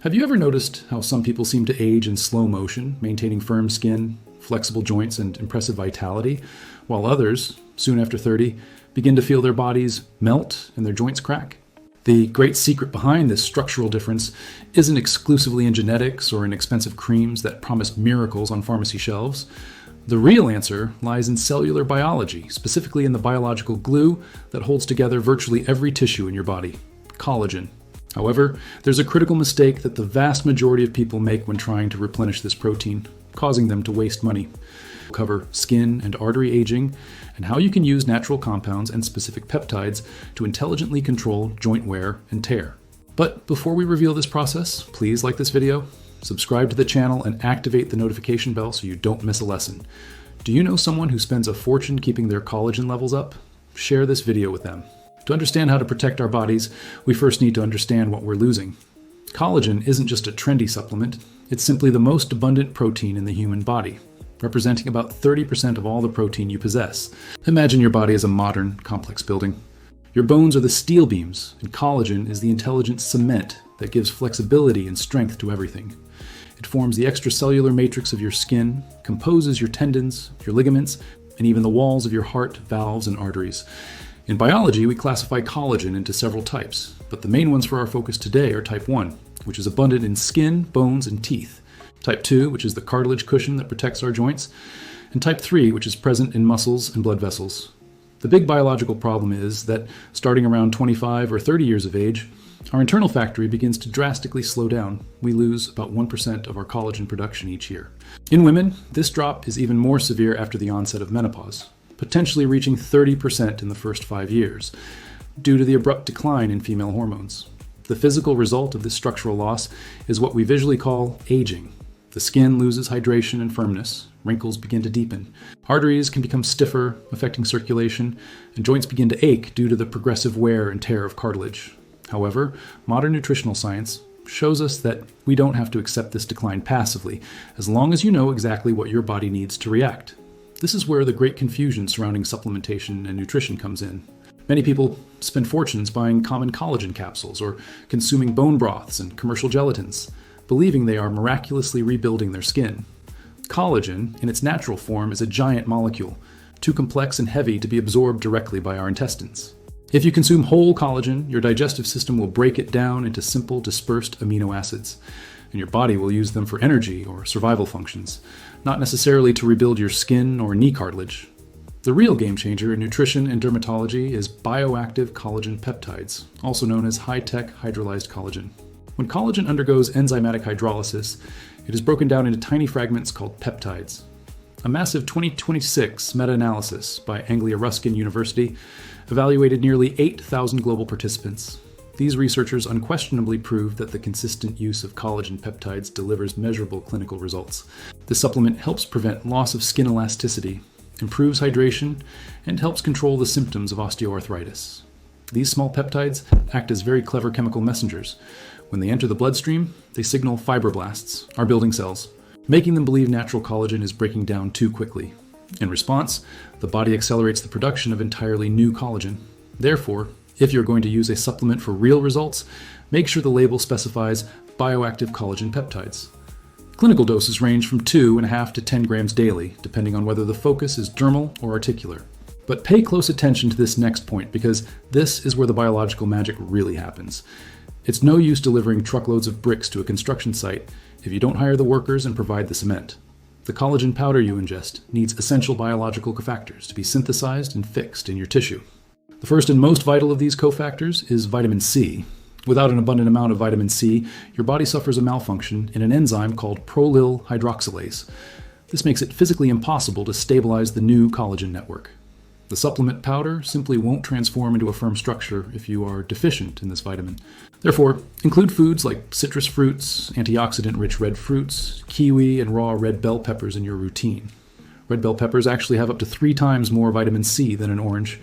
Have you ever noticed how some people seem to age in slow motion, maintaining firm skin, flexible joints, and impressive vitality, while others, soon after 30, begin to feel their bodies melt and their joints crack? The great secret behind this structural difference isn't exclusively in genetics or in expensive creams that promise miracles on pharmacy shelves. The real answer lies in cellular biology, specifically in the biological glue that holds together virtually every tissue in your body: collagen. However, there's a critical mistake that the vast majority of people make when trying to replenish this protein, causing them to waste money. We'll cover skin and artery aging and how you can use natural compounds and specific peptides to intelligently control joint wear and tear. But before we reveal this process, please like this video, subscribe to the channel, and activate the notification bell so you don't miss a lesson. Do you know someone who spends a fortune keeping their collagen levels up? Share this video with them. To understand how to protect our bodies, we first need to understand what we're losing. Collagen isn't just a trendy supplement, it's simply the most abundant protein in the human body, representing about 30% of all the protein you possess. Imagine your body as a modern, complex building. Your bones are the steel beams, and collagen is the intelligent cement that gives flexibility and strength to everything. It forms the extracellular matrix of your skin, composes your tendons, your ligaments, and even the walls of your heart, valves, and arteries. In biology, we classify collagen into several types, but the main ones for our focus today are type 1, which is abundant in skin, bones, and teeth; type 2, which is the cartilage cushion that protects our joints; and type 3, which is present in muscles and blood vessels. The big biological problem is that starting around 25 or 30 years of age, our internal factory begins to drastically slow down. We lose about 1% of our collagen production each year. In women, this drop is even more severe after the onset of menopause, potentially reaching 30% in the first 5 years, due to the abrupt decline in female hormones. The physical result of this structural loss is what we visually call aging. The skin loses hydration and firmness, wrinkles begin to deepen, arteries can become stiffer, affecting circulation, and joints begin to ache due to the progressive wear and tear of cartilage. However, modern nutritional science shows us that we don't have to accept this decline passively, as long as you know exactly what your body needs to react. This is where the great confusion surrounding supplementation and nutrition comes in. Many people spend fortunes buying common collagen capsules or consuming bone broths and commercial gelatins, believing they are miraculously rebuilding their skin. Collagen, in its natural form, is a giant molecule, too complex and heavy to be absorbed directly by our intestines. If you consume whole collagen, your digestive system will break it down into simple, dispersed amino acids, and your body will use them for energy or survival functions, not necessarily to rebuild your skin or knee cartilage. The real game changer in nutrition and dermatology is bioactive collagen peptides, also known as high-tech hydrolyzed collagen. When collagen undergoes enzymatic hydrolysis, it is broken down into tiny fragments called peptides. A massive 2026 meta-analysis by Anglia Ruskin University evaluated nearly 8,000 global participants. These researchers unquestionably proved that the consistent use of collagen peptides delivers measurable clinical results. This supplement helps prevent loss of skin elasticity, improves hydration, and helps control the symptoms of osteoarthritis. These small peptides act as very clever chemical messengers. When they enter the bloodstream, they signal fibroblasts, our building cells, making them believe natural collagen is breaking down too quickly. In response, the body accelerates the production of entirely new collagen. Therefore, if you're going to use a supplement for real results, make sure the label specifies bioactive collagen peptides. Clinical doses range from 2.5 to 10 grams daily, depending on whether the focus is dermal or articular. But pay close attention to this next point, because this is where the biological magic really happens. It's no use delivering truckloads of bricks to a construction site if you don't hire the workers and provide the cement. The collagen powder you ingest needs essential biological cofactors to be synthesized and fixed in your tissue. The first and most vital of these cofactors is vitamin C. Without an abundant amount of vitamin C, your body suffers a malfunction in an enzyme called prolyl hydroxylase. This makes it physically impossible to stabilize the new collagen network. The supplement powder simply won't transform into a firm structure if you are deficient in this vitamin. Therefore, include foods like citrus fruits, antioxidant-rich red fruits, kiwi, and raw red bell peppers in your routine. Red bell peppers actually have up to 3 times more vitamin C than an orange.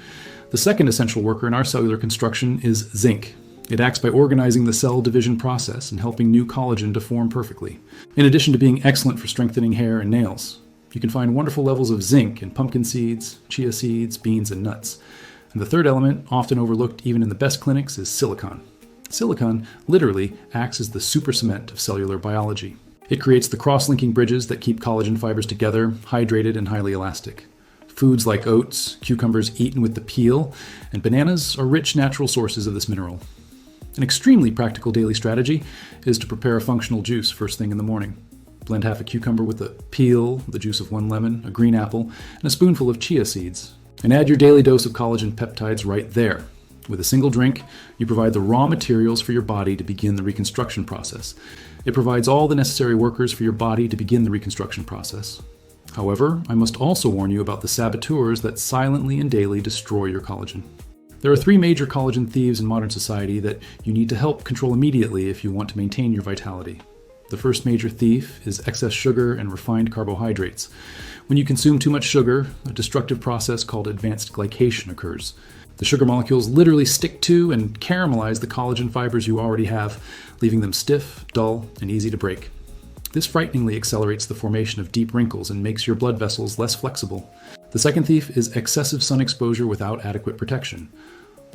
The second essential worker in our cellular construction is zinc. It acts by organizing the cell division process and helping new collagen to form perfectly. In addition to being excellent for strengthening hair and nails, you can find wonderful levels of zinc in pumpkin seeds, chia seeds, beans, and nuts. And the third element, often overlooked even in the best clinics, is silicon. Silicon literally acts as the super cement of cellular biology. It creates the cross-linking bridges that keep collagen fibers together, hydrated and highly elastic. Foods like oats, cucumbers eaten with the peel, and bananas are rich natural sources of this mineral. An extremely practical daily strategy is to prepare a functional juice first thing in the morning. Blend half a cucumber with the peel, the juice of 1 lemon, a green apple, and a spoonful of chia seeds. And add your daily dose of collagen peptides right there. With a single drink, you provide the raw materials for your body to begin the reconstruction process. It provides all the necessary workers for your body to begin the reconstruction process. However, I must also warn you about the saboteurs that silently and daily destroy your collagen. There are 3 major collagen thieves in modern society that you need to help control immediately if you want to maintain your vitality. The first major thief is excess sugar and refined carbohydrates. When you consume too much sugar, a destructive process called advanced glycation occurs. The sugar molecules literally stick to and caramelize the collagen fibers you already have, leaving them stiff, dull, and easy to break. This frighteningly accelerates the formation of deep wrinkles and makes your blood vessels less flexible. The second thief is excessive sun exposure without adequate protection.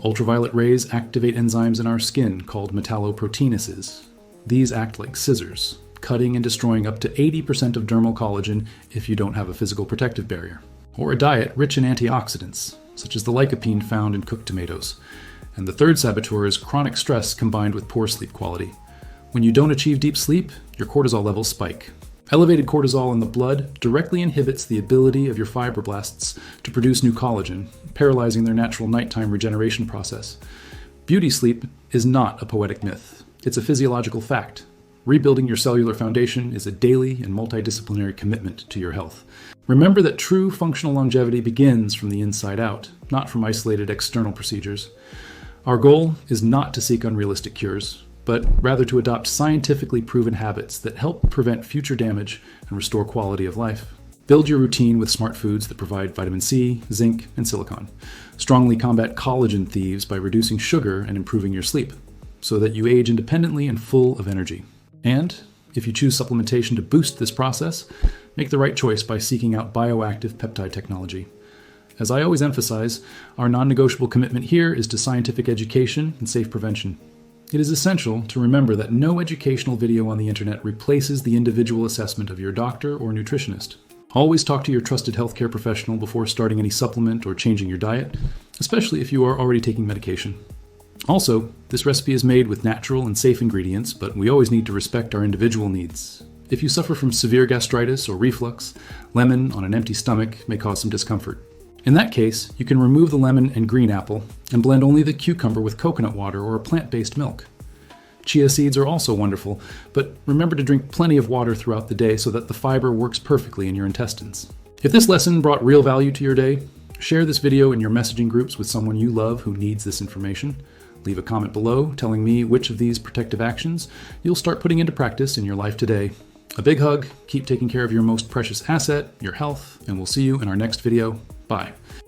Ultraviolet rays activate enzymes in our skin called metalloproteinases. These act like scissors, cutting and destroying up to 80% of dermal collagen if you don't have a physical protective barrier. Or a diet rich in antioxidants, such as the lycopene found in cooked tomatoes. And the third saboteur is chronic stress combined with poor sleep quality. When you don't achieve deep sleep, your cortisol levels spike. Elevated cortisol in the blood directly inhibits the ability of your fibroblasts to produce new collagen, paralyzing their natural nighttime regeneration process. Beauty sleep is not a poetic myth. It's a physiological fact. Rebuilding your cellular foundation is a daily and multidisciplinary commitment to your health. Remember that true functional longevity begins from the inside out, not from isolated external procedures. Our goal is not to seek unrealistic cures, but rather to adopt scientifically proven habits that help prevent future damage and restore quality of life. Build your routine with smart foods that provide vitamin C, zinc, and silicon. Strongly combat collagen thieves by reducing sugar and improving your sleep, so that you age independently and full of energy. And if you choose supplementation to boost this process, make the right choice by seeking out bioactive peptide technology. As I always emphasize, our non-negotiable commitment here is to scientific education and safe prevention. It is essential to remember that no educational video on the internet replaces the individual assessment of your doctor or nutritionist. Always talk to your trusted healthcare professional before starting any supplement or changing your diet, especially if you are already taking medication. Also, this recipe is made with natural and safe ingredients, but we always need to respect our individual needs. If you suffer from severe gastritis or reflux, lemon on an empty stomach may cause some discomfort. In that case, you can remove the lemon and green apple and blend only the cucumber with coconut water or a plant-based milk. Chia seeds are also wonderful, but remember to drink plenty of water throughout the day so that the fiber works perfectly in your intestines. If this lesson brought real value to your day, share this video in your messaging groups with someone you love who needs this information. Leave a comment below telling me which of these protective actions you'll start putting into practice in your life today. A big hug, keep taking care of your most precious asset, your health, and we'll see you in our next video. Bye.